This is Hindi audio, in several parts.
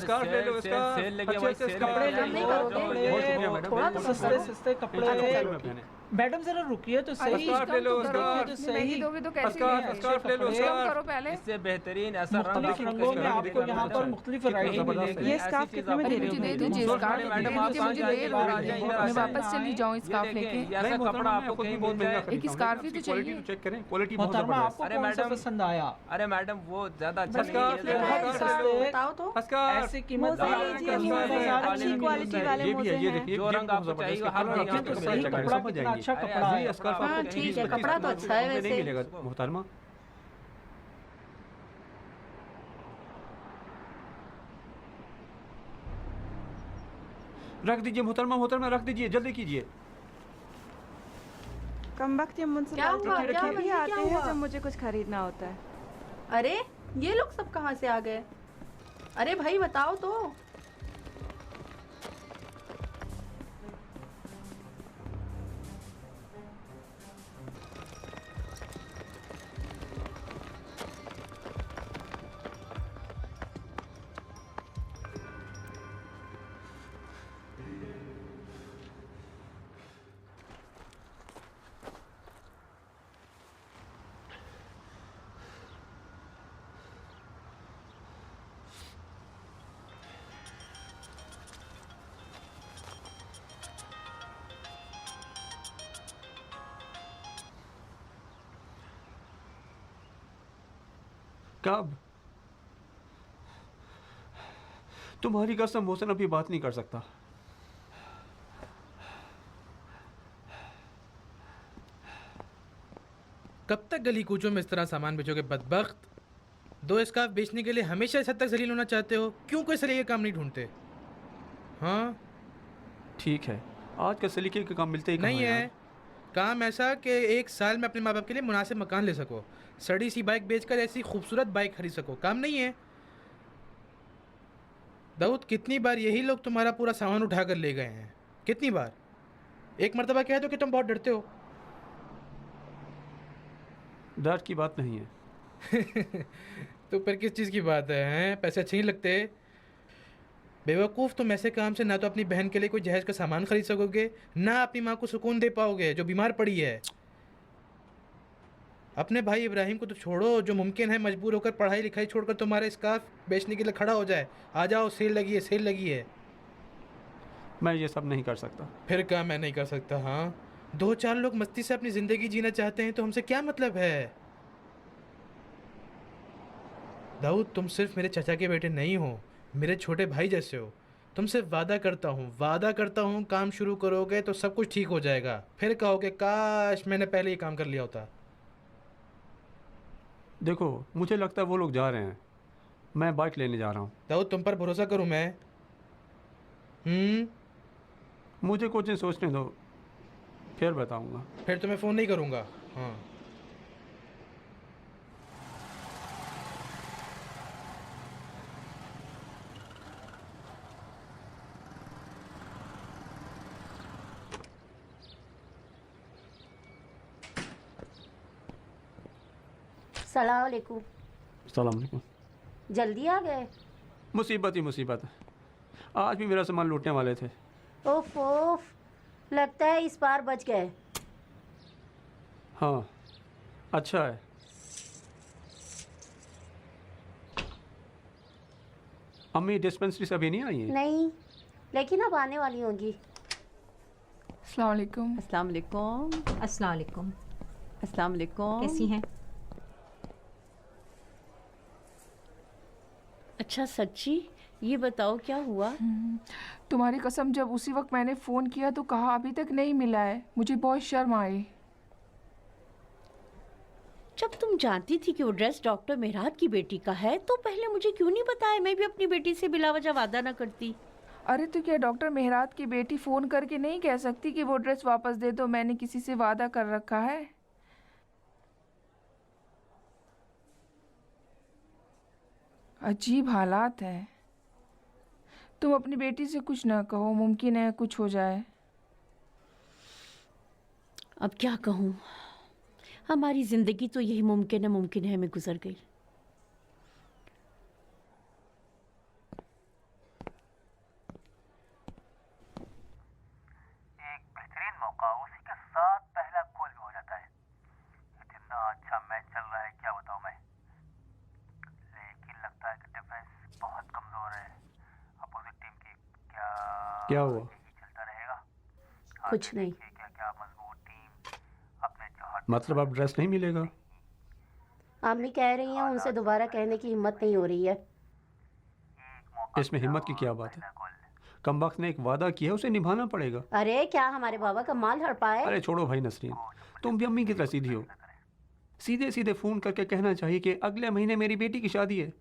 स्कार्फ ले लो, इसका सेल लगी है भाई, अच्छे सेल कपड़े लगी है। ले नहीं लो, करोगे? बहुत शुक्रिया मैडम, थोड़ा बहुत तो सस्ते सस्ते कपड़े। मैडम जरा रुकिए तो सही। स्कार्फ ले लो, रुकिए तो स्कार्फ सही। दोगे तो कैसे स्कार्फ ले लो, शर्म करो पहले। इससे बेहतरीन ऐसा मुख्तलिफ रंगों में आपको यहाँ पर मुख्तलिफ वैरायटी मिलेगी। ये स्कार्फ कितने में दे रहे हो? मुझे दे दीजिए स्कार्फ, मैडम आप मुझे दे दो, मैं वापस चली जाऊँ स्कार्फ लेके। ऐसा कपड़ा आपको कहीं मिल जाए। एक स्कार्फ ही तो चाहिए। चेक करें, क्वालिटी बहुत मोहतरमा जबरदस्त। आपको कौन सा पसंद आया? अरे मैडम वो ज्यादा अच्छा नहीं स्कार्फ ले लो, है। बहुत सस्ते। बताओ तो। स्कार्फ ऐसी कीमत मोज़े लीजिए, मोज़े अच्छी क्वालिटी वाले ये भी है, ये मोज़े देखिए, जो रंग आपको चाहिए हर रंग देखिए तो सही कपड़ा कितना अच्छा कपड़ा है। स्कार्फ हाँ, आपको ठीक है, 20-25 कपड़ा तो अच्छा है में वैसे। नहीं मिलेगा मोहतरमा। रख दीजिए मोहतरमा, मोहतरमा रख दीजिए, जल्दी कीजिए। कम वक्त ये म्युनिसिपैलिटी हुआ? के क्या रखे भी हुआ? आते क्या हैं हुआ? जब मुझे कुछ खरीदना होता है। अरे ये लोग सब कहाँ से आ गए? अरे भाई बताओ तो। कब? तुम्हारी कसम मोहसिन अभी बात नहीं कर सकता। कब तक गली कूचों में इस तरह सामान बेचोगे बदबख्त? 2 स्कार्फ बेचने के लिए हमेशा इस हद तक जलील होना चाहते हो? क्यों कोई सलीके काम नहीं ढूंढते? हाँ ठीक है, आज का सलीके के काम मिलते ही कहाँ नहीं हैं है। यार? काम ऐसा कि 1 साल में अपने माँ बाप के लिए मुनासिब मकान ले सको, सड़ी सी बाइक बेचकर ऐसी खूबसूरत बाइक खरीद सको। काम नहीं है। दाऊद, कितनी बार यही लोग तुम्हारा पूरा सामान उठा कर ले गए हैं? कितनी बार? एक मरतबा कह दो कि तुम बहुत डरते हो। डर की बात नहीं है। तो फिर किस चीज़ की बात है? हैं पैसे अच्छे नहीं लगते? बेवकूफ़, तुम ऐसे काम से ना तो अपनी बहन के लिए कोई जहेज का सामान खरीद सकोगे, ना अपनी माँ को सुकून दे पाओगे जो बीमार पड़ी है। अपने भाई इब्राहिम को तो छोड़ो, जो मुमकिन है मजबूर होकर पढ़ाई लिखाई छोड़कर तुम्हारे स्कार्फ बेचने के लिए खड़ा हो जाए। आ जाओ, सेल लगी है, सेल लगी है। मैं ये सब नहीं कर सकता। फिर क्या मैं नहीं कर सकता? हाँ, 2-4 लोग मस्ती से अपनी ज़िंदगी जीना चाहते हैं तो हमसे क्या मतलब है? दाऊद, तुम सिर्फ मेरे चाचा के बेटे नहीं हो, मेरे छोटे भाई जैसे हो। तुमसे वादा करता हूँ काम शुरू करोगे तो सब कुछ ठीक हो जाएगा। फिर कहोगे काश मैंने पहले ही काम कर लिया होता। देखो, मुझे लगता है वो लोग जा रहे हैं, मैं बाइक लेने जा रहा हूँ। दाऊद, तुम पर भरोसा करूँ मैं? मुझे कुछ दिन सोचने दो, फिर बताऊँगा। फिर तो मैं फ़ोन नहीं करूँगा। हाँ, सलाम अलैकुम। अस्सलाम वालेकुम। जल्दी आ गए? मुसीबत ही मुसीबत है, आज भी मेरा सामान लूटने वाले थे। ओफ ओफ, लगता है इस बार बच गए। हाँ, अच्छा है। अम्मी डिस्पेंसरी से अभी नहीं आई हैं? नहीं, लेकिन अब आने वाली होंगी। अस्सलाम वालेकुम। अस्सलाम वालेकुम। अस्सलाम वालेकुम। अस्सलाम वालेकुम। कैसी हैं? अच्छा सच्ची, ये बताओ क्या हुआ? तुम्हारी कसम, जब उसी वक्त मैंने फ़ोन किया तो कहा अभी तक नहीं मिला है। मुझे बहुत शर्म आई। जब तुम जानती थी कि वो ड्रेस डॉक्टर मेहरात की बेटी का है तो पहले मुझे क्यों नहीं बताया? मैं भी अपनी बेटी से बिलावजह वादा ना करती। अरे तो क्या डॉक्टर मेहरात की बेटी फ़ोन करके नहीं कह सकती कि वो ड्रेस वापस दे दो, मैंने किसी से वादा कर रखा है? अजीब हालात हैं। तुम अपनी बेटी से कुछ ना कहो, मुमकिन है कुछ हो जाए। अब क्या कहूँ, हमारी ज़िंदगी तो यही मुमकिन है में गुजर गई। क्या हुआ? कुछ नहीं। मतलब अब ड्रेस नहीं मिलेगा? अम्मी कह रही हैं उनसे दोबारा कहने की हिम्मत नहीं हो रही है। इसमें हिम्मत की क्या बात है? कमबख्त ने एक वादा किया है, उसे निभाना पड़ेगा। अरे क्या हमारे बाबा का माल हड़पा है? अरे छोड़ो भाई नसरीन, तुम भी अम्मी की तरह सीधी हो। सीधे सीधे फ़ोन करके कहना चाहिए कि अगले महीने मेरी बेटी की शादी है।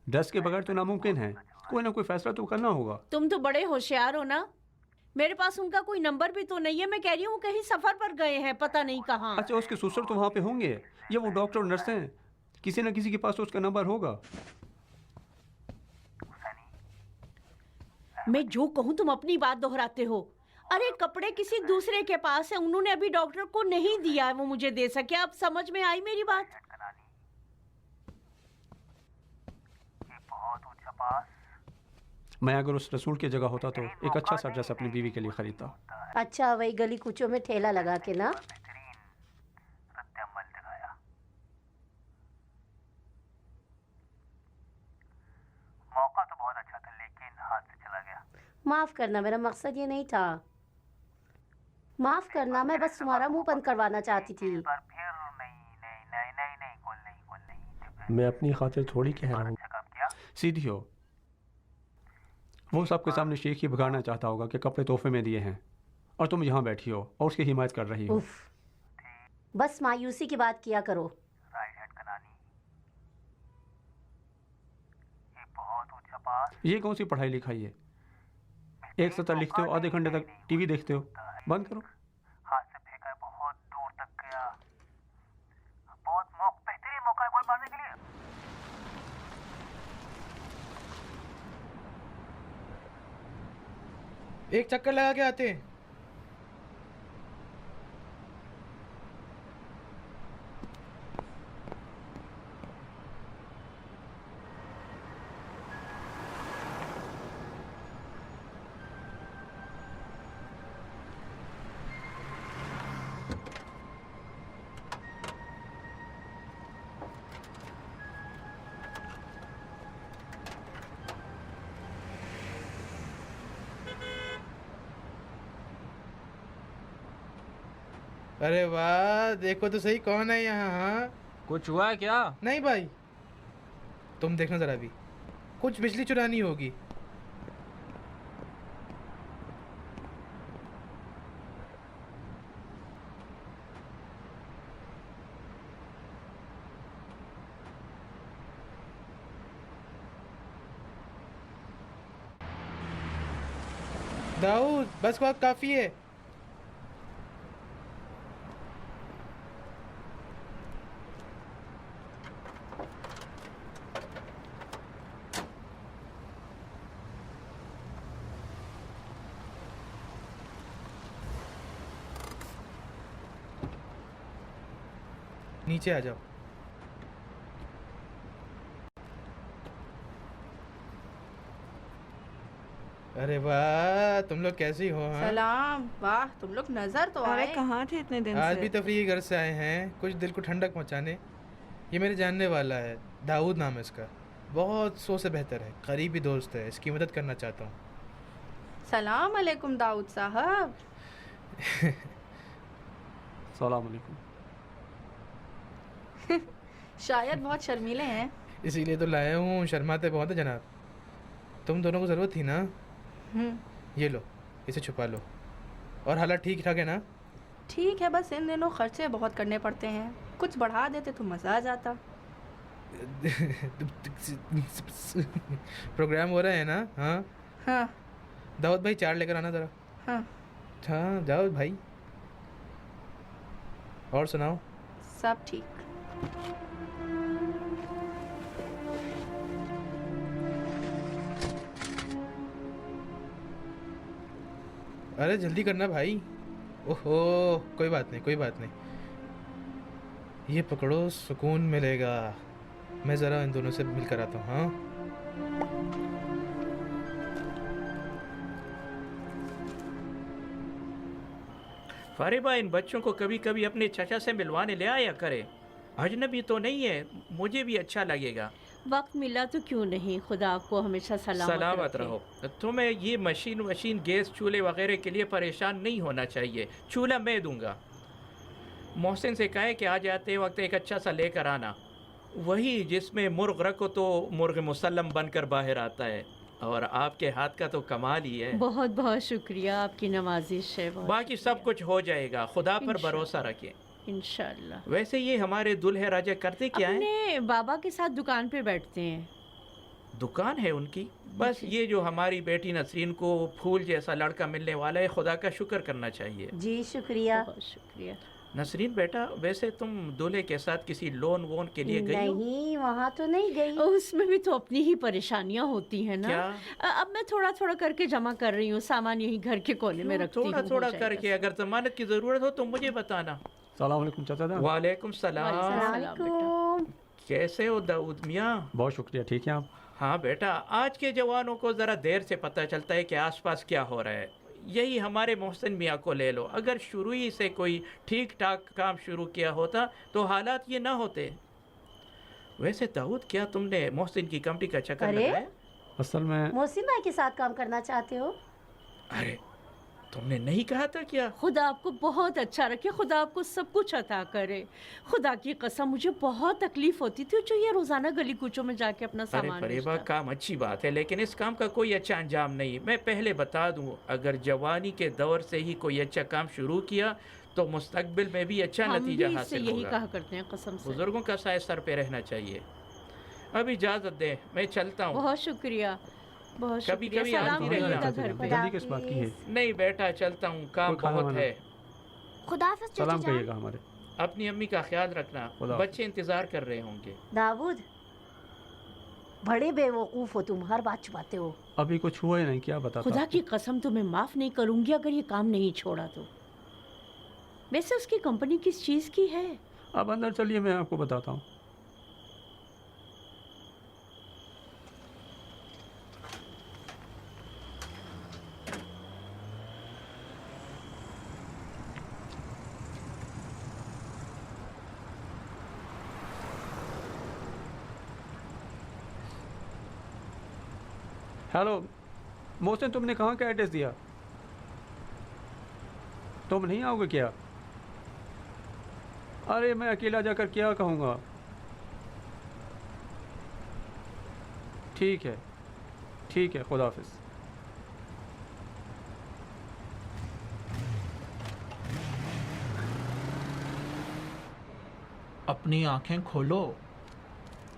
ड्रेस के बगैर तो नामुमकिन है, कोई ना कोई फैसला तो करना होगा। तुम तो बड़े होशियार हो ना। मेरे पास उनका कोई नंबर भी तो नहीं है। मैं कह रही हूँ कहीं सफर पर गए हैं, पता नहीं कहाँ। अच्छा, उसके ससुर तो वहाँ पे होंगे, या वो डॉक्टर और नर्स हैं, किसी न किसी के पास तो उसका नंबर होगा। मैं जो कहूँ तुम अपनी बात दोहराते हो। अरे कपड़े किसी दूसरे के पास है, उन्होंने अभी डॉक्टर को नहीं दिया है, वो मुझे दे सके। अब समझ में आई मेरी बात? मैं अगर उस रसूल की जगह होता तो एक अच्छा सा ड्रेस अपनी बीवी के लिए खरीदता। अच्छा, वही गली कूचों में ठेला लगा के ना। मौका तो बहुत अच्छा था, लेकिन हाथ से चला गया। माफ करना, मेरा मकसद ये नहीं था। माफ करना, मैं बस तुम्हारा मुंह बंद करवाना चाहती थी। पर फिर नहीं, कुल नहीं। मैं अपनी खातिर थोड़ी कह रहा हूँ। अच्छा काम किया। सीधी हो। वो सबके सामने शेख ही बिगाड़ना चाहता होगा कि कपड़े तोहफे में दिए हैं, और तुम यहाँ बैठी हो और उसकी हिमायत कर रही हो। उफ, बस मायूसी की बात किया करो। राइट हैंड कनानी, ये बहुत ऊंचा पास। ये कौन सी पढ़ाई लिखाई है? एक सत्र लिखते हो, आधे घंटे तक टीवी देखते हो। बंद करो। हाथ से फेंका, बहुत दूर तक गया। बहुत बेहतरीन मौका है गोल मारने के लिए। एक चक्कर लगा के आते हैं। अरे वाह, देखो तो सही कौन है यहाँ। हाँ कुछ हुआ है क्या? नहीं भाई, तुम देखना जरा भी, कुछ बिजली चुरानी होगी। दाऊद, बस वक्त काफी है। नीचे आ जाओ। अरे वाह, तुम लोग कैसी हो? हाँ? सलाम। वाह, तुम लोग नजर तो आए। अरे कहाँ थे इतने दिन आज से? भी तफरीही घर से आए हैं, कुछ दिल को ठंडक पहुंचाने। ये मेरे जानने वाला है, दाऊद नाम है इसका। बहुत सौ से बेहतर है, करीबी दोस्त है, इसकी मदद करना चाहता हूँ। सलाम अलैकुम दाऊद साहब। सलाम अलैकुम। शायद बहुत शर्मीले हैं। इसीलिए तो लाया हूँ, शर्माते बहुत है जनाब। तुम दोनों को ज़रूरत थी ना? ये लो, इसे छुपा लो। और हालात ठीक ठाक है ना? ठीक है, बस इन दिनों खर्चे बहुत करने पड़ते हैं। कुछ बढ़ा देते तो मज़ा आ जाता। प्रोग्राम हो रहा है ना? हाँ हाँ दाऊद भाई, चार लेकर आना ज़रा। हाँ हाँ दाऊद भाई, और सुनाओ। सब ठीक। अरे जल्दी करना भाई। ओहो, कोई बात नहीं, कोई बात नहीं। ये पकड़ो, सुकून मिलेगा। मैं ज़रा इन दोनों से मिलकर आता हूँ। हाँ फारिबा, इन बच्चों को कभी कभी अपने चाचा से मिलवाने ले आया करे। अजनबी तो नहीं है, मुझे भी अच्छा लगेगा। वक्त मिला तो क्यों नहीं। खुदा आपको हमेशा सलामत रखे। रहो। तुम्हें ये मशीन गैस चूल्हे वगैरह के लिए परेशान नहीं होना चाहिए। चूल्हा मैं दूंगा। मोहसिन से कहे कि आ जाते वक्त एक अच्छा सा लेकर आना, वही जिसमें मुर्ग रखो तो मुर्ग मुसल्लम बनकर बाहर आता है। और आपके हाथ का तो कमाल ही है। बहुत बहुत शुक्रिया, आपकी नवाजिश है। बाकी सब कुछ हो जाएगा, खुदा पर भरोसा रखें इंशाल्लाह। वैसे ये हमारे दुल्हे राजा करते क्या हैं? अपने बाबा के साथ दुकान पे बैठते हैं। दुकान है उनकी। बस ये जो हमारी बेटी नसरीन को फूल जैसा लड़का मिलने वाला है, खुदा का शुक्र करना चाहिए। जी शुक्रिया। बहुत शुक्रिया। नसरीन बेटा, वैसे तुम दूल्हे के साथ किसी लोन वोन के लिए गई हो? नहीं, वहाँ तो नहीं गई। उसमें भी तो अपनी ही परेशानियां होती हैं ना। क्या? अब मैं थोड़ा थोड़ा करके जमा कर रही हूँ, सामान यहीं घर के कोने में रखती हूँ। थोड़ा थोड़ा करके, अगर जमानत की जरूरत हो तो मुझे बताना। सलाम वालेकुम चाचा जान। वालेकुम सलाम। वालेकुम। कैसे हो दाऊद मियाँ? बहुत शुक्रिया, ठीक है आप? हाँ बेटा, आज के जवानों को ज़रा देर से पता चलता है कि आसपास क्या हो रहा है। यही हमारे मोहसिन मियाँ को ले लो। अगर शुरू ही से कोई ठीक ठाक काम शुरू किया होता तो हालात ये ना होते। वैसे दाऊद, क्या तुमने मोहसिन की कंपनी का चक्कर अरे? लगाया? असल में मोहसिन भाई के साथ काम करना चाहते हो? अरे तुमने नहीं कहा था क्या? खुदा आपको बहुत अच्छा रखे, खुदा आपको सब कुछ अता करे। खुदा की कसम, मुझे बहुत तकलीफ होती थी जो ये रोजाना गली कूचों में जाके अपना अरे सामान फरेबा, बेचता। काम अच्छी बात है, लेकिन इस काम का कोई अच्छा अंजाम नहीं। मैं पहले बता दूं, अगर जवानी के दौर से ही कोई अच्छा काम शुरू किया तो मुस्तकबिल में भी अच्छा हम नतीजा भी इससे हासिल यही होगा। कहा करते हैं, कसम से। बुजुर्गों का साय सर पे रहना चाहिए। अब इजाजत दे, मैं चलता हूँ। बहुत शुक्रिया, बहुत कभी शुक्रिया। कभी सलाम आती करिएगा रहना। घर पे। जल्दी किस बात की है? नहीं बेटा, चलता हूँ, काम कोई खाना बहुत वाना? है। खुदाफिज सलाम चाचा जान। कहिएगा हमारे। अपनी अम्मी का ख्याल रखना, खुदा बच्चे इंतजार कर रहे होंगे। दाऊद, बड़े बेवकूफ़ हो तुम, हर बात छुपाते हो। अभी कुछ हुआ ही नहीं, क्या बताता खुदा आपको? की कसम, तो मैं माफ नहीं करूंगी अगर ये काम नहीं छोड़ा तो। वैसे उसकी कंपनी किस चीज की है? अब अंदर चलिए, मैं आपको बताता हूँ। हेलो मोहसिन, तुमने कहाँ का एड्रेस दिया? तुम नहीं आओगे क्या? अरे मैं अकेला जाकर क्या कहूँगा? ठीक है, खुदा हाफिज़। अपनी आंखें खोलो।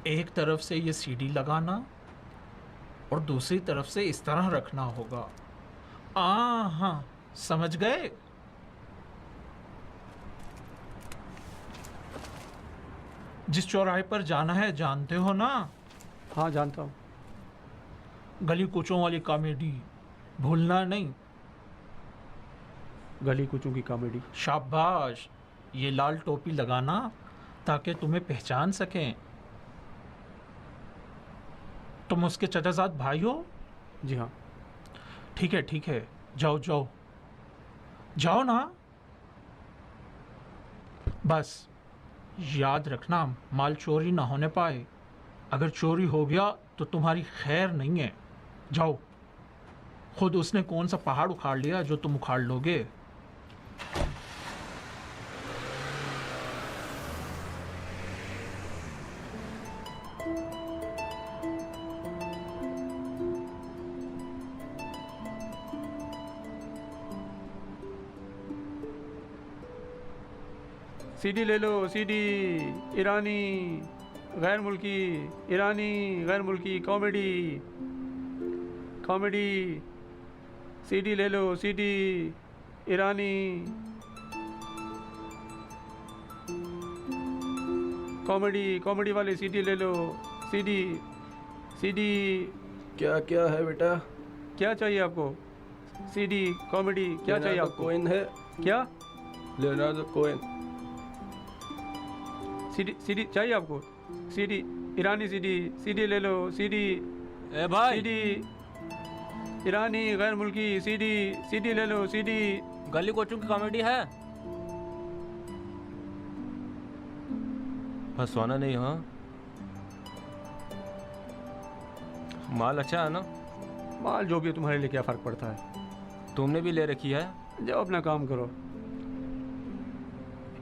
एक तरफ से ये सीडी लगाना और दूसरी तरफ से इस तरह रखना होगा। हाँ, समझ गए? जिस चौराहे पर जाना है जानते हो ना? हाँ जानता हूँ। गली कूचों वाली कॉमेडी भूलना नहीं। गली कुचों की कॉमेडी। शाबाश, ये लाल टोपी लगाना ताकि तुम्हें पहचान सकें। तुम उसके चचाजाद भाई हो? जी हाँ। ठीक है, जाओ ना। बस याद रखना, माल चोरी ना होने पाए। अगर चोरी हो गया तो तुम्हारी खैर नहीं है। जाओ। खुद उसने कौन सा पहाड़ उखाड़ लिया जो तुम उखाड़ लोगे? सीडी ले लो, सीडी ईरानी गैर मुल्की, ईरानी गैर मुल्की कॉमेडी, सीडी ले लो, सीडी ईरानी कॉमेडी वाले सीडी ले लो, सीडी। क्या क्या है बेटा? क्या चाहिए आपको? सीडी कॉमेडी क्या चाहिए आपको? कोइन है क्या? Leonardo coin. सीडी चाहिए आपको? सीडी ईरानी, सीडी ले लो, सीडी ए भाई, सीडी ईरानी गैर मुल्की, सीडी ले लो, सीडी। गली कोचों की कॉमेडी है। फंसवाना नहीं, हाँ? माल अच्छा है ना? माल जो भी है, तुम्हारे लिए क्या फ़र्क पड़ता है? तुमने भी ले रखी है? जाओ अपना काम करो।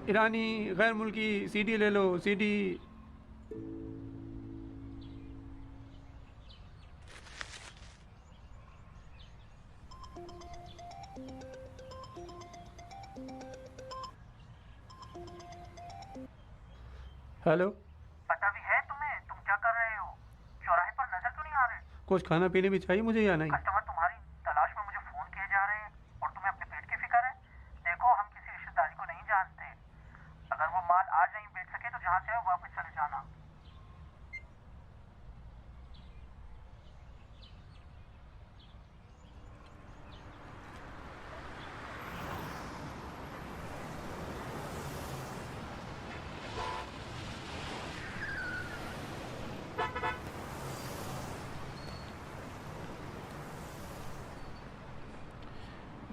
ईरानी गैर मुल्की सीडी ले लो, सीडी। हेलो, पता भी है तुम्हें तुम क्या कर रहे हो? चौराहे पर नजर क्यों नहीं आ रहे? कुछ खाना पीने भी चाहिए मुझे या नहीं? कस्टमर तुम्हारी तलाश में मुझे फोन किए जा रहे हैं और तुम्हें अपने पेट की फिक्र है। देखो, हम किसी रिश्तेदारी को नहीं जानते। अगर वो माल आज नहीं बेच सके तो जहाँ से आए वापस चले जाना।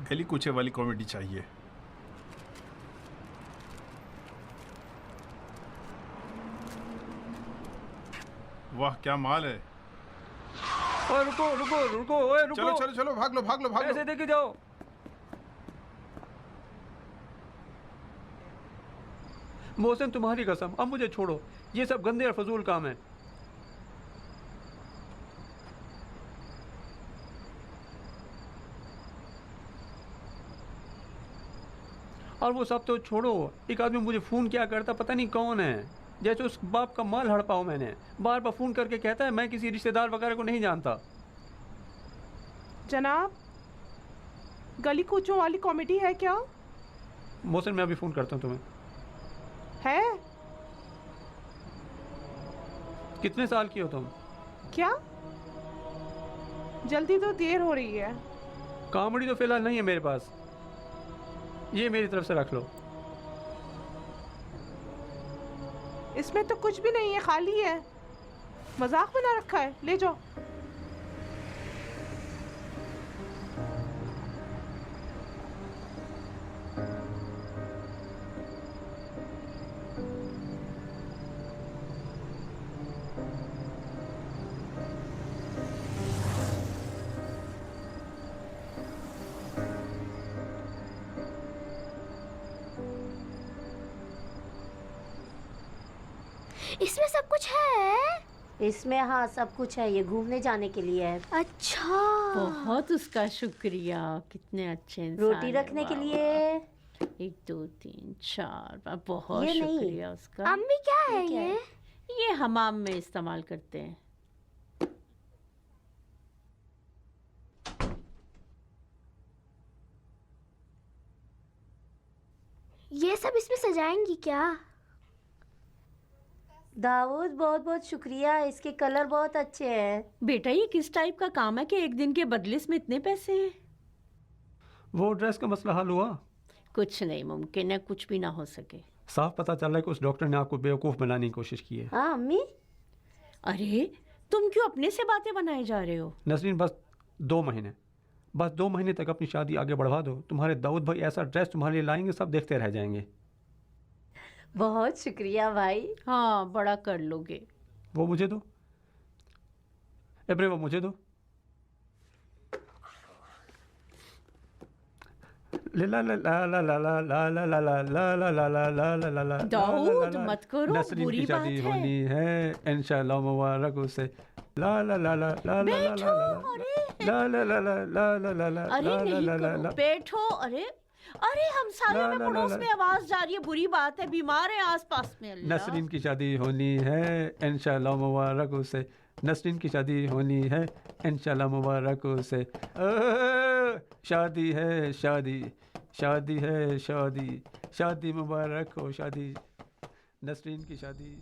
गली कूचे वाली कॉमेडी चाहिए। वाह क्या माल है। ओए रुको रुको रुको, ओए रुको। चलो चलो चलो, भाग लो भाग लो भाग लो। ऐसे देखे जाओ। मोहसिन, तुम्हारी कसम, अब मुझे छोड़ो। ये सब गंदे और फजूल काम है। और वो सब तो छोड़ो, एक आदमी मुझे फ़ोन क्या करता, पता नहीं कौन है, जैसे उस बाप का माल हड़पाओ। मैंने बार बार फ़ोन करके कहता है मैं किसी रिश्तेदार वगैरह को नहीं जानता। जनाब, गली कूचों वाली कॉमेडी है क्या? मोहसिन, मैं अभी फ़ोन करता हूँ तुम्हें। है? कितने साल की हो तुम? क्या? जल्दी तो देर हो रही है। कॉमेडी तो फिलहाल नहीं है मेरे पास, ये मेरी तरफ से रख लो। इसमें तो कुछ भी नहीं है, खाली है। मजाक बना रखा है, ले जाओ। इसमें सब कुछ है? इसमें हाँ सब कुछ है, ये घूमने जाने के लिए है। अच्छा, बहुत उसका शुक्रिया, कितने अच्छे इंसान रोटी है, रखने के वाह, लिए। 1 2 3 4, बहुत ये नहीं। शुक्रिया उसका। अम्मी क्या है क्या है? ये हमाम में इस्तेमाल करते हैं। ये सब इसमें सजाएंगी क्या? दाऊद बहुत बहुत शुक्रिया, इसके कलर बहुत अच्छे हैं। बेटा, ये किस टाइप का काम है कि एक दिन के बदले इसमें इतने पैसे हैं? वो ड्रेस का मसला हल हुआ? कुछ नहीं मुमकिन है, कुछ भी ना हो सके। साफ पता चल रहा है कि उस डॉक्टर ने आपको बेवकूफ़ बनाने की कोशिश की है। हाँ अम्मी। अरे तुम क्यों अपने से बातें बनाए जा रहे हो? नसरीन, बस 2 महीने तक अपनी शादी आगे बढ़वा दो। तुम्हारे दाऊद भाई ऐसा ड्रेस तुम्हारे लिए लाएंगे, सब देखते रह जाएंगे। बहुत शुक्रिया भाई। हाँ, बड़ा कर लोगे। वो मुझे दो एब्रे, वो मुझे दो। ला ला ला ला ला ला ला ला ला ला ला ला ला ला ला ला ला ला। दाऊद मत करो, नसरीन बुरी की बात शादी है। होनी है इंशाल्लाह, मुबारक उसे। ला ला ला ला ला ला ला ला ला ला ला ला ला ला ला ला। अरे नहीं करो, बैठो। अरे अरे हम सारे में पड़ोस में आवाज जा रही है, बुरी बात है, बीमार है आसपास में। अल्लाह। नसरीन की शादी होनी है इंशाल्लाह, मुबारक उसे। नसरीन की शादी होनी है इंशाल्लाह, मुबारक उसे। शादी है शादी, शादी है शादी, शादी मुबारक हो शादी, नसरीन की शादी।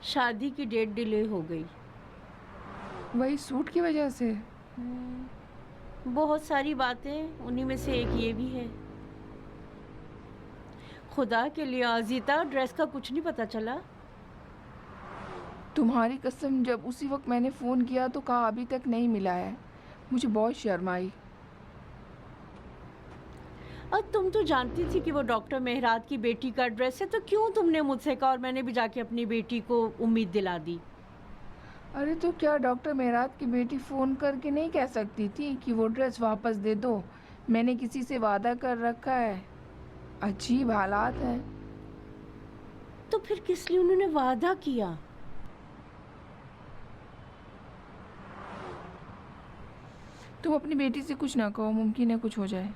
शादी की डेट डिले हो गई। वही सूट की वजह से? बहुत सारी बातें, उन्हीं में से एक ये भी है। खुदा के लिए आजीता, ड्रेस का कुछ नहीं पता चला? तुम्हारी कसम, जब उसी वक्त मैंने फ़ोन किया तो कहा अभी तक नहीं मिला है। मुझे बहुत शर्म आई। और तुम तो जानती थी कि वो डॉक्टर मेहरात की बेटी का ड्रेस है, तो क्यों तुमने मुझसे कहा और मैंने भी जाके अपनी बेटी को उम्मीद दिला दी? अरे तो क्या डॉक्टर मेहरात की बेटी फ़ोन करके नहीं कह सकती थी कि वो ड्रेस वापस दे दो, मैंने किसी से वादा कर रखा है। अजीब हालात हैं। तो फिर किस लिए उन्होंने वादा किया? तुम अपनी बेटी से कुछ ना कहो, मुमकिन है कुछ हो जाए।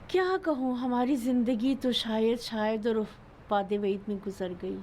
क्या कहूँ, हमारी ज़िंदगी तो शायद और वादे वईद में गुजर गई।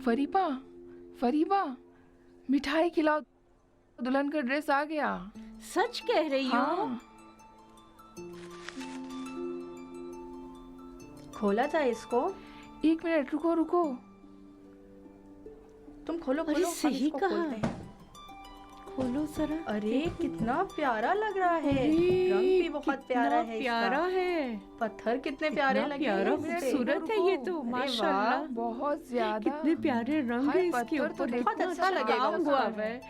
फरीबा, फरीबा, मिठाई खिलाओ, दुल्हन का ड्रेस आ गया। सच कह रही हो? हाँ। खोला जाए इसको? 1 मिनट, रुको रुको। तुम खोलो अरे खोलो, हम सही इसको कहा। खोलते हैं। खोलो जरा। अरे कितना प्यारा लग रहा है, अरे, रंग भी बहुत प्यारा कितना है प्यारा इसका। है। पत्थर कितने प्यारे कितना लगे प्यारा हैं इससे। खूबसूरत है ये तो, अरे माशाल्लाह। वाह, बहुत ज्यादा। कितने प्यारे रंग हाय, है इसके पत्थर तो ऊपर, देखो, कितना अच्छा लगेगा काम उसका। हुआ है।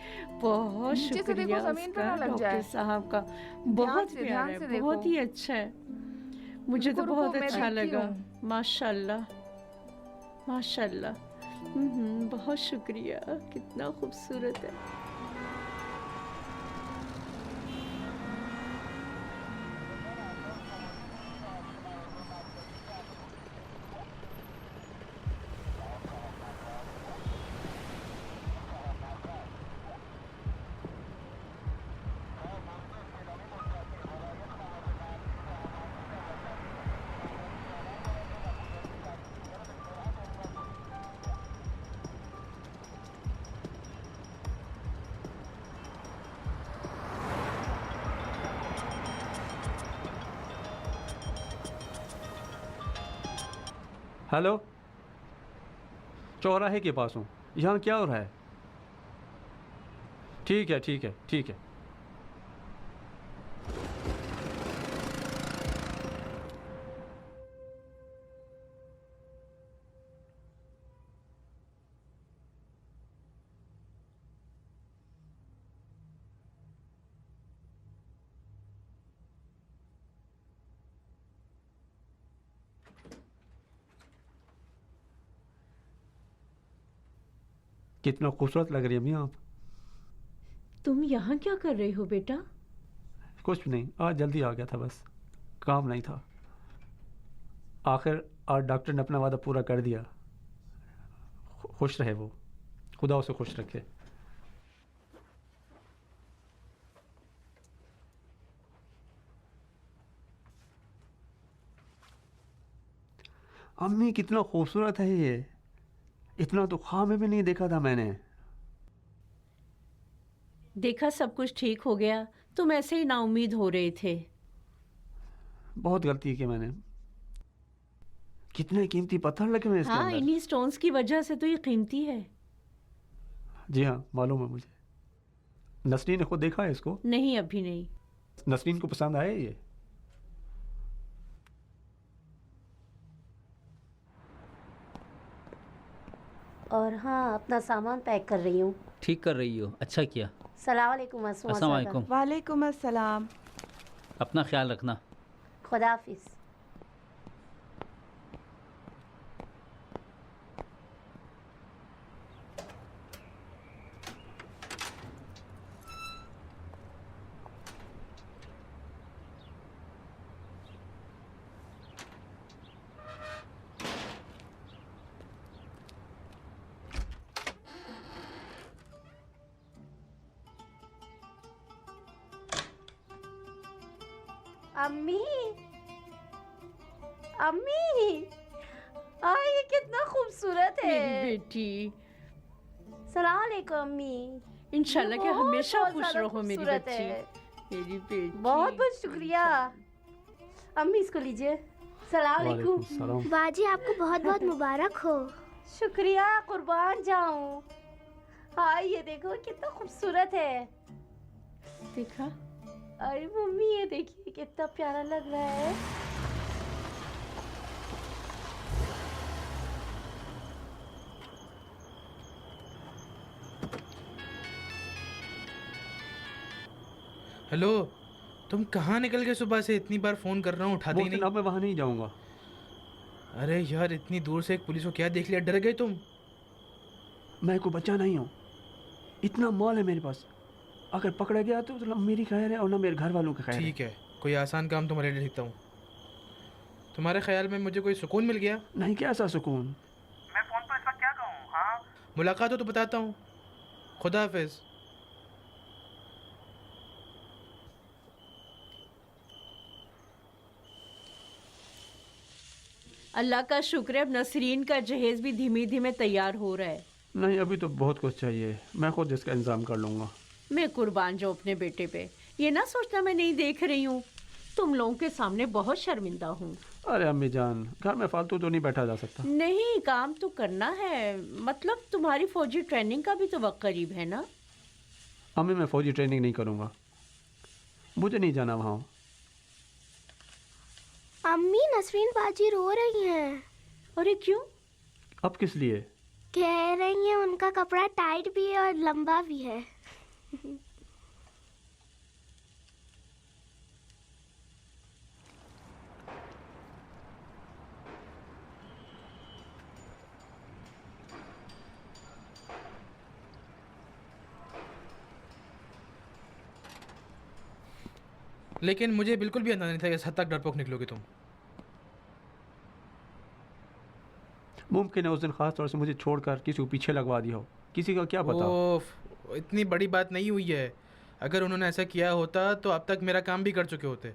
बहुत नीचे से देखो, शुक्रिया जमीन पर उसका, ना लग डॉक्टर जाए। साहब का। बहुत से, प्यारा ध्यान से है, बहुत देखो। ही अच्छा है। मुझे तो रुको, बहुत मैं अच्छा देखती लगा। हूँ। माशाल्लाह माशाल्लाह। बहुत शुक्रिया, कितना खूबसूरत है। हेलो, चौराहे के पास हूँ। यहाँ क्या हो रहा है? ठीक है ठीक है ठीक है। कितना खूबसूरत लग रही है अम्मी आप। तुम यहाँ क्या कर रहे हो बेटा? कुछ नहीं, आज जल्दी आ गया था, बस काम नहीं था। आखिर आज डॉक्टर ने अपना वादा पूरा कर दिया। खुश रहे वो, खुदा उसे खुश रखे। अम्मी कितना खूबसूरत है ये, इतना तो ख्वाब में भी नहीं देखा था मैंने। देखा, सब कुछ ठीक हो गया। तुम ऐसे ही नाउम्मीद हो रहे थे। बहुत गलती की मैंने। कितने कीमती पत्थर लगे हुए हैं इसके हाँ, अंदर। इन्हीं स्टोन्स की वजह से तो ये कीमती है। जी हाँ, मालूम है मुझे। नसरीन ने खुद देखा है इसको? नहीं, अभी नहीं। नसरीन को पसंद आया ये? और हाँ, अपना सामान पैक कर रही हूँ। ठीक कर रही हो, अच्छा किया। सलाम अलैकुम। अस्सलाम वालेकुम। वालेकुम अस्सलाम। अपना ख्याल रखना। खुदा हाफिज। अम्मी, अम्मी, ये कितना खूबसूरत है। मेरी बेटी, सलाम अलैकुम अम्मी। इंशाल्लाह के बहुत हमेशा बहुत खुश ज़्यादा रहो मेरी खूबसूरत बच्ची। है। मेरी बेटी, बहुत बहुत शुक्रिया अम्मी। इसको लीजिए। सलाम अलैकुम। सलाम। बाजी आपको बहुत बहुत मुबारक हो। शुक्रिया, कुर्बान जाऊं। हाँ, ये देखो कितना खूबसूरत है। देखा? अरे मम्मी, ये देखिए कितना प्यारा लग रहा है। हेलो, तुम कहाँ निकल गए? सुबह से इतनी बार फोन कर रहा हूँ, उठाते ही मोहसिन, नहीं। अब मैं वहाँ नहीं जाऊँगा। अरे यार, इतनी दूर से एक पुलिस को क्या देख लिया, डर गए तुम? मैं कोई बच्चा नहीं हूँ, इतना माल है मेरे पास। अगर पकड़ा गया तो ना मेरी खैर है और ना मेरे घर वालों की खैर है। ठीक है, कोई आसान काम तुम्हारे लिए लिखता हूँ। तुम्हारे ख्याल में मुझे कोई सुकून मिल गया? नहीं, कैसा सुकून? मैं फोन पर इस वक्त क्या कहूँ? हाँ, मुलाकात हो तो बताता हूँ। खुदा हाफिज। अल्लाह का शुक्र है, अब नसरीन का जहेज भी धीमे धीमे तैयार हो रहा है। नहीं, अभी तो बहुत कुछ चाहिए, मैं खुद इसका इंतजाम कर लूँगा। मैं कुर्बान जाऊँ अपने बेटे पे। ये ना सोचना मैं नहीं देख रही हूँ। तुम लोगों के सामने बहुत शर्मिंदा हूँ। अरे अम्मी जान, घर में फालतू तो नहीं बैठा जा सकता। नहीं, काम तो करना है। मतलब तुम्हारी फौजी ट्रेनिंग का भी तो वक्त करीब है ना। अम्मी, मैं फ़ौजी ट्रेनिंग नहीं करूँगा, मुझे नहीं जाना वहाँ। अम्मी, नसरीन बाजी रो रही हैं। अरे क्यों? अब किस लिए? कह रही हैं उनका कपड़ा टाइट भी है और लंबा भी है। लेकिन मुझे बिल्कुल भी अंदाजा नहीं था कि इस हद तक डरपोक निकलोगे तुम। मुमकिन है उस दिन ख़ास तौर से मुझे छोड़कर किसी को पीछे लगवा दिया हो, किसी का क्या पता। ओफ, इतनी बड़ी बात नहीं हुई है। अगर उन्होंने ऐसा किया होता तो अब तक मेरा काम भी कर चुके होते।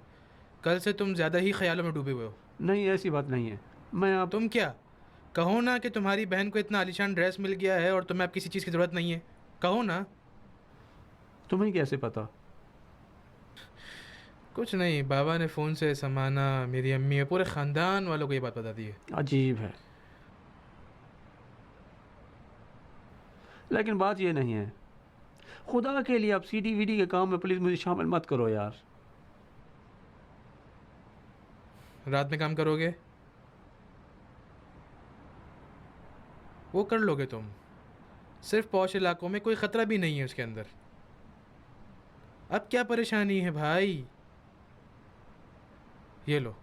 कल से तुम ज़्यादा ही ख्यालों में डूबे हुए हो। नहीं, ऐसी बात नहीं है। मैं अब तुम क्या कहो ना कि तुम्हारी बहन को इतना आलीशान ड्रेस मिल गया है और तुम्हें अब किसी चीज़ की ज़रूरत नहीं है। कहो ना। तुम्हें कैसे पता? कुछ नहीं, बाबा ने फ़ोन से समाना, मेरी अम्मी और पूरे ख़ानदान वालों को ये बात बता दी है। अजीब है, लेकिन बात ये नहीं है। खुदा के लिए अब सीडी वीडी के काम में प्लीज़ मुझे शामिल मत करो यार। रात में काम करोगे? वो कर लोगे तुम। सिर्फ पॉश इलाकों में, कोई ख़तरा भी नहीं है उसके अंदर। अब क्या परेशानी है भाई? ये लो।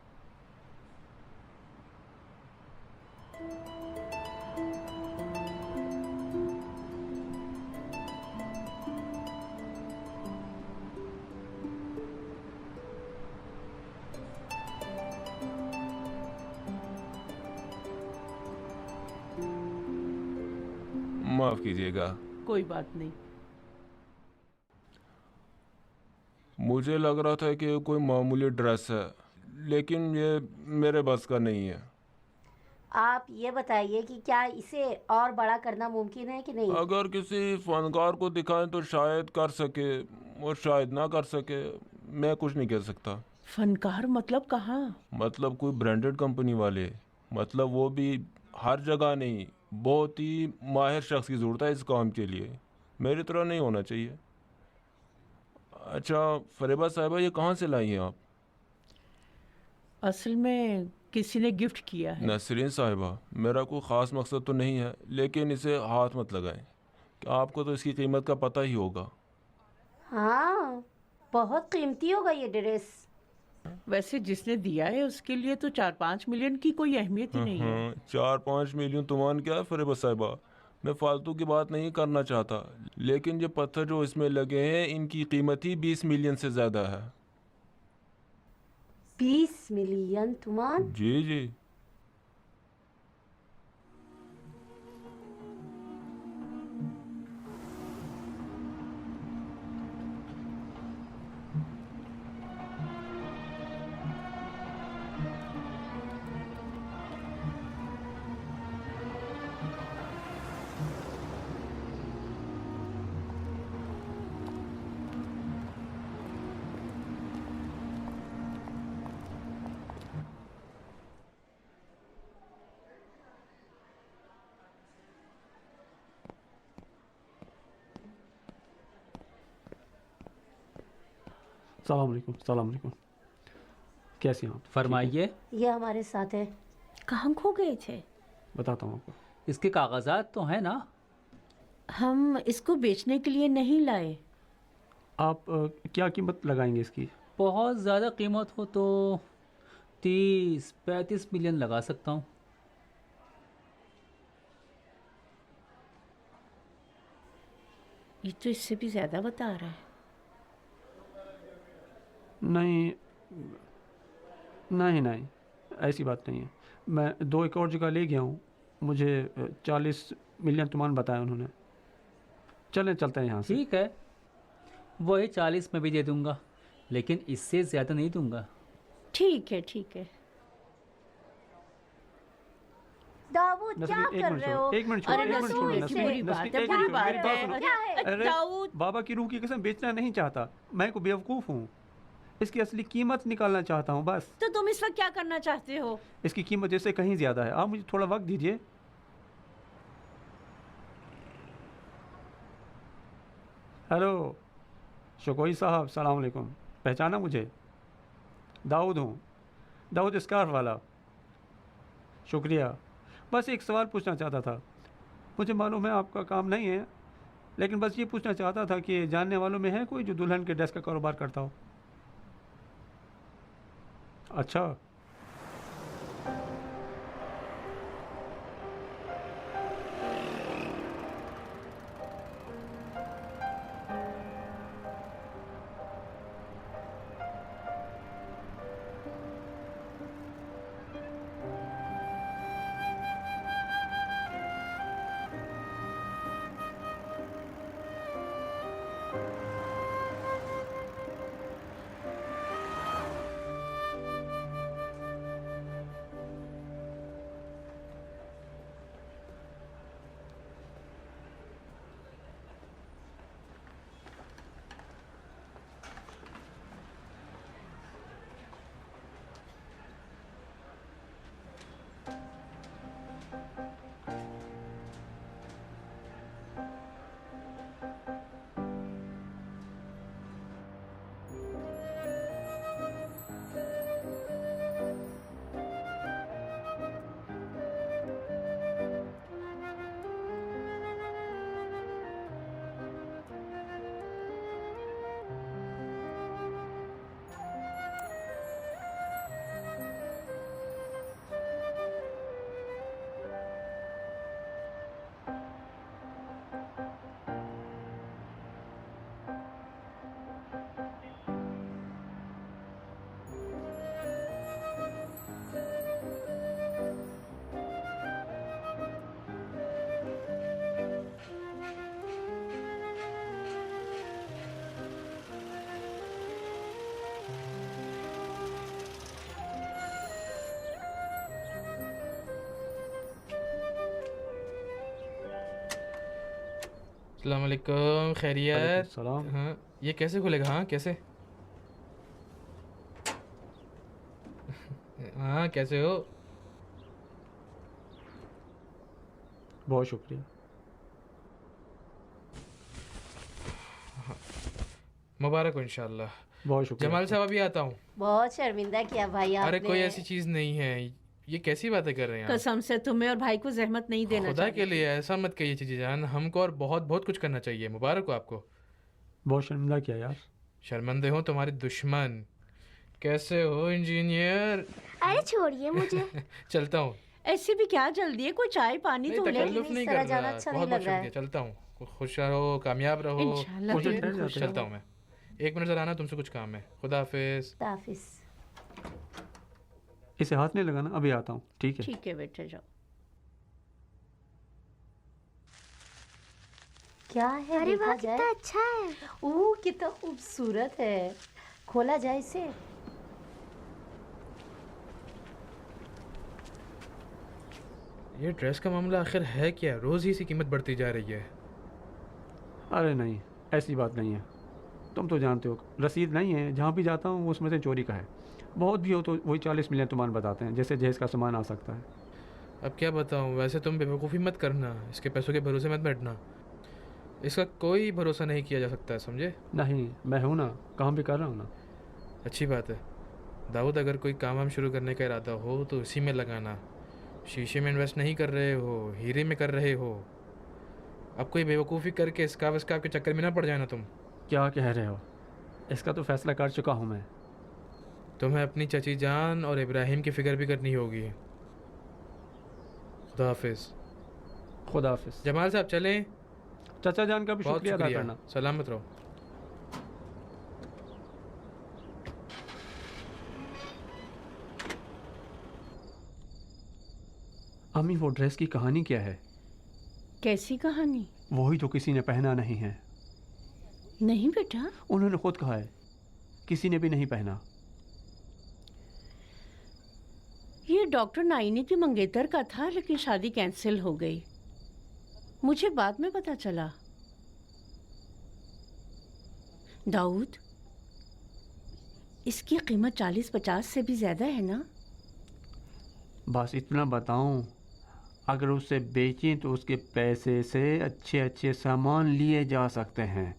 माफ़ कीजिएगा, कोई बात नहीं। मुझे लग रहा था कि कोई मामूली ड्रेस है, लेकिन ये मेरे बस का नहीं है। आप ये बताइए कि क्या इसे और बड़ा करना मुमकिन है कि नहीं? अगर किसी फनकार को दिखाएं तो शायद कर सके और शायद ना कर सके, मैं कुछ नहीं कह सकता। फनकार मतलब कहाँ? मतलब कोई ब्रांडेड कंपनी वाले, मतलब वो भी हर जगह नहीं, बहुत ही माहिर शख्स की ज़रूरत है इस काम के लिए। मेरी तरह नहीं होना चाहिए। अच्छा फरीबा साहिबा, ये कहाँ से लाई हैं आप? असल में किसी ने गिफ्ट किया है। नसरीन साहिबा, मेरा कोई ख़ास मकसद तो नहीं है, लेकिन इसे हाथ मत लगाएं। आपको तो इसकी कीमत का पता ही होगा। हाँ, बहुत कीमती होगा ये ड्रेस। वैसे जिसने दिया है उसके लिए तो 4-5 मिलियन की कोई अहमियत ही नहीं है। 4-5 मिलियन तुमान क्या है फरीबा साहिबा? मैं फालतू की बात नहीं करना चाहता, लेकिन ये पत्थर जो इसमें लगे हैं इनकी कीमत ही 20 मिलियन से ज़्यादा है। 20 मिलियन तुमान? जी जी। सलाम अलैकुम, सलाम अलैकुम। कैसी हैं आप? फरमाइए। ये हमारे साथ है। कहाँ खो गए थे? बताता हूँ आपको। इसके कागजात तो हैं ना? हम इसको बेचने के लिए नहीं लाए। आप क्या कीमत लगाएंगे इसकी? बहुत ज़्यादा कीमत हो तो 30-35 मिलियन लगा सकता हूँ। ये तो इससे भी ज़्यादा बता रहा है। नहीं नहीं नहीं, ऐसी बात नहीं है। मैं 2 एक और जगह ले गया हूँ, मुझे 40 मिलियन तुमान बताया उन्होंने। चलते हैं यहाँ से। ठीक है, वही 40 में भी दे दूँगा, लेकिन इससे ज़्यादा नहीं दूँगा। ठीक है ठीक है। दाऊद क्या कर रहे हो? एक मिनट छोड़ो, अरे एक मिनट छोड़ो नसीब, नस्रीन, बुरी बात नस्रीन, है, एक बुरी मिनट, बात मेरी बात है। सुनो। क्या है? अरे दाऊद, बाबा की रूह की कसम बेचना नहीं चाहता, मैं को बेवकूफ़ हूँ। इसकी असली कीमत निकालना चाहता हूँ बस। तो तुम इस वक्त क्या करना चाहते हो? इसकी कीमत जैसे कहीं ज़्यादा है, आप मुझे थोड़ा वक्त दीजिए। हेलो शकोई साहब, सलाम अलैकुम। पहचाना मुझे? दाऊद हूँ, दाऊद स्कार्फ वाला। शुक्रिया। बस एक सवाल पूछना चाहता था। मुझे मालूम है आपका काम नहीं है, लेकिन बस ये पूछना चाहता था कि जानने वालों में है कोई जो दुल्हन के ड्रेस का कारोबार करता हो? अच्छा, अस्सलाम वालेकुम, खैरियत? सलाम। हाँ, ये कैसे खुलेगा? हाँ कैसे? हाँ कैसे हो? बहुत शुक्रिया। मुबारक हो इंशाल्लाह। बहुत शुक्रिया। जमाल साहब अभी आता हूँ। बहुत शर्मिंदा किया भाई आपने। अरे कोई ऐसी चीज़ नहीं है, ये कैसी बातें कर रहे हैं आप? कसम से तुम्हें और भाई को जहमत नहीं देना खुदा चाहिए। के लिए ऐसा मत कहिए चीज़ी जान, हमको और बहुत बहुत कुछ करना चाहिए। मुबारक हो आपको। बहुत शर्मिंदा किया यार। शर्मंदे हो तुम्हारे दुश्मन। कैसे हो इंजीनियर? अरे छोड़िए मुझे। चलता हूँ। ऐसी भी क्या जल्दी है, कोई चाय पानी नहीं तो ले। तकल्लुफ नहीं कर रहा, बहुत बहुत शुक्रिया। चलता हूँ, खुश रहो, कामयाब रहो। इंशाल्लाह तुम भी खुश चलता रहो। हूँ मैं। एक मिनट जरा आना, तुमसे कुछ काम है। खुदा हाफिज। हाफिज। इसे हाथ नहीं लगाना, अभी आता हूँ। ठीक है? ठीक है बेटे, जाओ। क्या है? अरे देखा वाह जाए। कितना अच्छा है। ओह कितना खूबसूरत है। खोला जाए इसे। ये ड्रेस का मामला आखिर है क्या? रोज़ ही इसकी कीमत बढ़ती जा रही है। अरे नहीं, ऐसी बात नहीं है। तुम तो जानते हो, रसीद नहीं है, जहाँ भी जाता हूँ उसमें से चोरी का है। बहुत भी हो तो वही 40 मिलियन तुमान बताते हैं, जैसे जहेज़ का सामान आ सकता है। अब क्या बताऊँ, वैसे तुम बेवकूफ़ी मत करना, इसके पैसों के भरोसे मत बैठना। इसका कोई भरोसा नहीं किया जा सकता है, समझे? नहीं, मैं हूँ ना, काम भी कर रहा हूँ ना। अच्छी बात है। दाऊद, अगर कोई काम वाम शुरू करने का इरादा हो तो इसी में लगाना। शीशे में इन्वेस्ट नहीं कर रहे हो, हीरे में कर रहे हो। अब कोई बेवकूफ़ी करके स्काफ स्काफ के चक्कर में ना पड़ जाना तुम। क्या कह रहे हो? इसका तो फैसला कर चुका हूँ मैं। तुम्हें अपनी चची जान और इब्राहिम की फ़िक्र भी करनी होगी। खुदा हाफिज़। खुदा हाफिज़। जमाल साहब चलें। चाचा जान का भी बहुत शुक्रिया अदा शुक्रिया, करना। सलामत रहो। अम्मी, वो ड्रेस की कहानी क्या है? कैसी कहानी? वही जो किसी ने पहना नहीं है। नहीं बेटा, उन्होंने खुद कहा है किसी ने भी नहीं पहना। ये डॉक्टर नाइनी की मंगेतर का था, लेकिन शादी कैंसिल हो गई। मुझे बाद में पता चला। दाऊद, इसकी कीमत 40-50 से भी ज़्यादा है ना? बस इतना बताऊं, अगर उसे बेचें तो उसके पैसे से अच्छे अच्छे सामान लिए जा सकते हैं।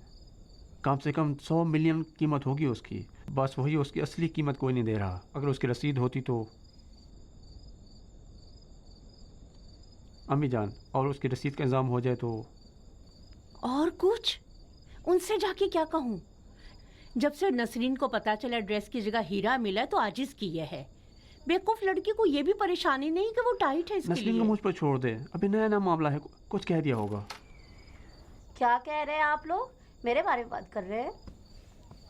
कम से कम 100 मिलियन कीमत होगी उसकी। बस वही उसकी असली कीमत कोई नहीं दे रहा। अगर उसकी रसीद होती तो। अम्मी जान, और उसकी रसीद का इंतजाम हो जाए तो। और कुछ? उनसे जाके क्या कहूँ? जब से नसरीन को पता चला ड्रेस की जगह हीरा मिला तो आजिज़ की है। बेवकूफ़ लड़की को ये भी परेशानी नहीं कि वो टाइट है इसके नसरीन को लिए। मुझ पर छोड़ दे, अभी नया नया मामला है, कुछ कह दिया होगा। क्या कह रहे हैं आप लोग? मेरे बारे में बात कर रहे हैं?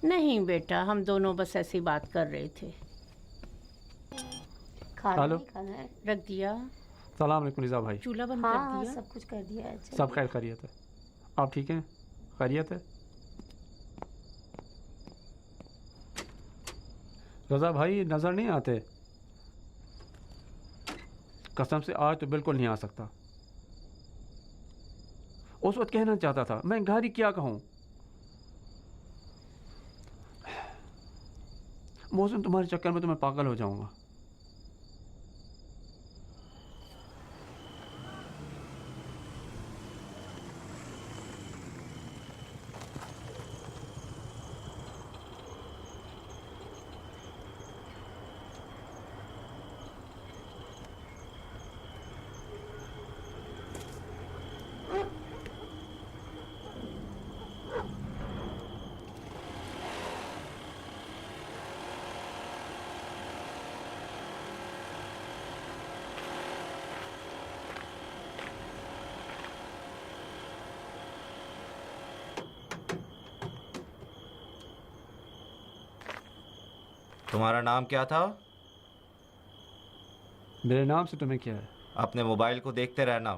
नहीं बेटा, हम दोनों बस ऐसी बात कर रहे थे। खाना हेलो। नहीं खाना है? रख दिया। सलाम अलैकुम रिज़ा भाई। चूल्हा बंद हाँ कर हाँ, दिया। सब कुछ कर दिया है। सब खैर खैरियत है? आप ठीक हैं? खैरियत है? रज़ा भाई नज़र नहीं आते। कसम से आज तो बिल्कुल नहीं आ सकता। उस वक्त कहना चाहता था, मैं घर ही क्या कहूँ। मौसम, तुम्हारे चक्कर में तो मैं पागल हो जाऊंगा। तुम्हारा नाम क्या था? मेरे नाम से तुम्हें क्या है? अपने मोबाइल को देखते रहना।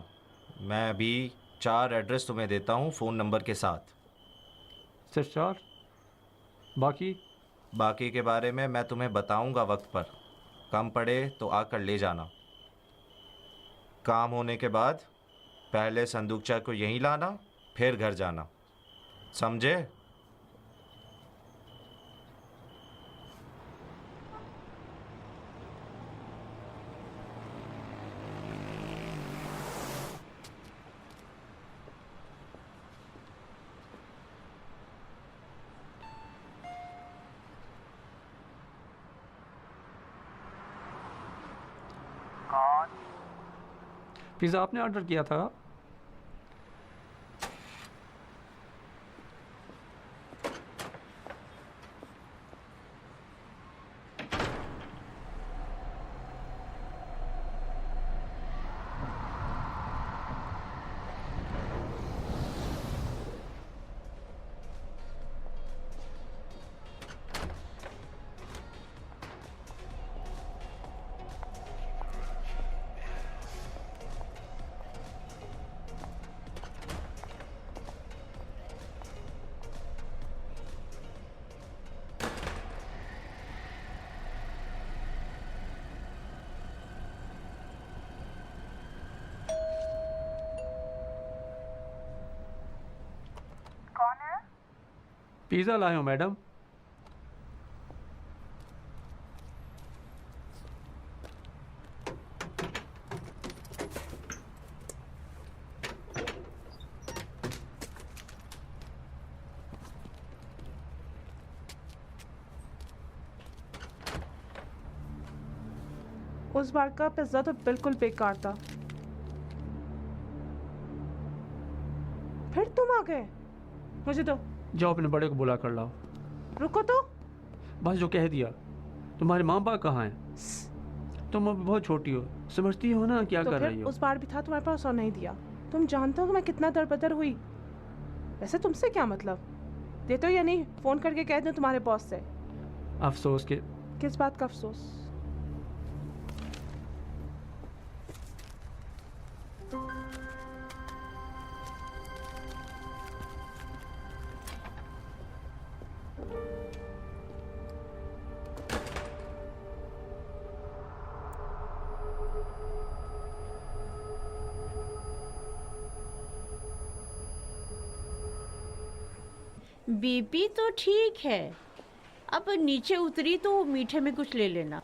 मैं अभी 4 एड्रेस तुम्हें देता हूँ फ़ोन नंबर के साथ। सिर्फ 4? बाकी के बारे में मैं तुम्हें बताऊँगा वक्त पर। कम पड़े तो आकर ले जाना। काम होने के बाद पहले संदूकचा को यहीं लाना, फिर घर जाना। समझे? पिज़्ज़ा आपने ऑर्डर किया था? पिज़्ज़ा लाए हो मैडम? उस बार का पिज्ज़ा तो बिल्कुल बेकार था। फिर तुम आ गए। मुझे दो। जाओ अपने बड़े को बुला कर लाओ। रुको तो। बस जो कह दिया। तुम्हारे माँ बाप कहाँ हैं? तुम अब बहुत छोटी हो, समझती हो ना क्या तो कर फिर रही हो। उस बार भी था तुम्हारे पास और नहीं दिया। तुम जानते हो कि मैं कितना दरबदर हुई। वैसे तुमसे क्या मतलब? देते हो या नहीं? फोन करके कह दो तुम्हारे बॉस से। अफसोस के। किस बात का अफसोस? बीपी तो ठीक है, अब नीचे उतरी तो मीठे में कुछ ले लेना।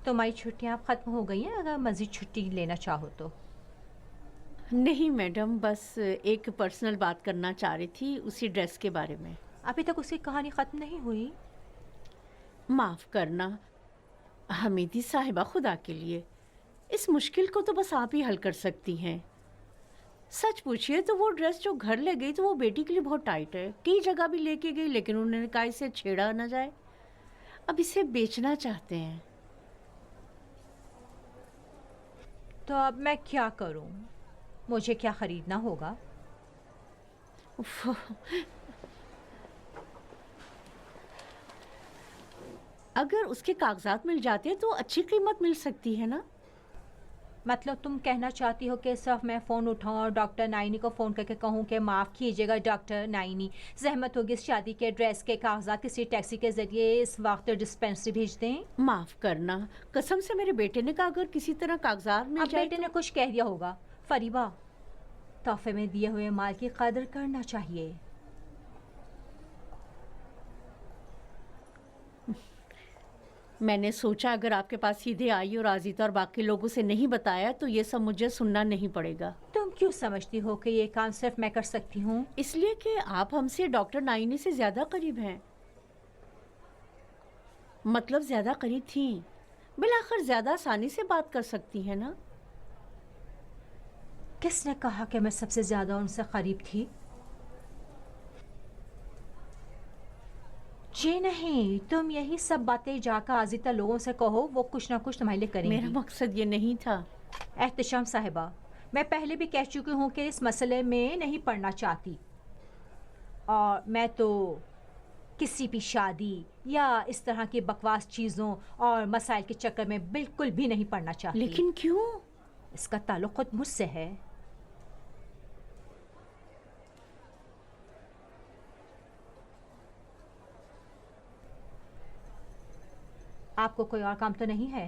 तुम्हारी छुट्टियां अब ख़त्म हो गई हैं, अगर मज़ीद छुट्टी लेना चाहो तो। नहीं मैडम, बस एक पर्सनल बात करना चाह रही थी उसी ड्रेस के बारे में। अभी तक उसकी कहानी ख़त्म नहीं हुई। माफ़ करना हमीदी साहिबा, खुदा के लिए इस मुश्किल को तो बस आप ही हल कर सकती हैं। सच पूछिए तो वो ड्रेस जो घर ले गई तो वो बेटी के लिए बहुत टाइट है। कई जगह भी लेके गई लेकिन उन्होंने कहा इसे छेड़ा ना जाए। अब इसे बेचना चाहते हैं। तो अब मैं क्या करूं? मुझे क्या ख़रीदना होगा? अगर उसके कागजात मिल जाते हैं तो अच्छी कीमत मिल सकती है ना। मतलब तुम कहना चाहती हो कि सिर्फ मैं फ़ोन उठाऊं और डॉक्टर नाइनी को फ़ोन करके कहूं कि माफ़ कीजिएगा डॉक्टर नाइनी, जहमत होगी इस शादी के ड्रेस के कागजात किसी टैक्सी के ज़रिए इस वक्त डिस्पेंसरी भेज दें? माफ़ करना, कसम से मेरे बेटे ने कहा अगर किसी तरह कागजात मिल जाए। बेटे ने कुछ कह दिया होगा। फरीबा, तोहफे में दिए हुए माल की कदर करना चाहिए। मैंने सोचा अगर आपके पास सीधे आई और आजीता और बाकी लोगों से नहीं बताया तो ये सब मुझे सुनना नहीं पड़ेगा। तुम क्यों समझती हो कि ये काम सिर्फ मैं कर सकती हूँ? इसलिए कि आप हमसे डॉक्टर नाइनी से ज़्यादा करीब हैं। मतलब ज़्यादा करीब थी, बिलाखिर ज़्यादा आसानी से बात कर सकती हैं ना। किसने कहा कि मैं सबसे ज़्यादा उनसे करीब थी? जी नहीं, तुम यही सब बातें जाकर आजिता लोगों से कहो, वो कुछ ना कुछ तुम्हारे लिए करेंगी। मेरा मकसद ये नहीं था। एहतशाम साहिबा, मैं पहले भी कह चुकी हूँ कि इस मसले में नहीं पढ़ना चाहती और मैं तो किसी भी शादी या इस तरह की बकवास चीज़ों और मसाइल के चक्कर में बिल्कुल भी नहीं पढ़ना चाहती। लेकिन क्यों? इसका ताल्लुक खुद मुझसे है। आपको कोई और काम तो नहीं है?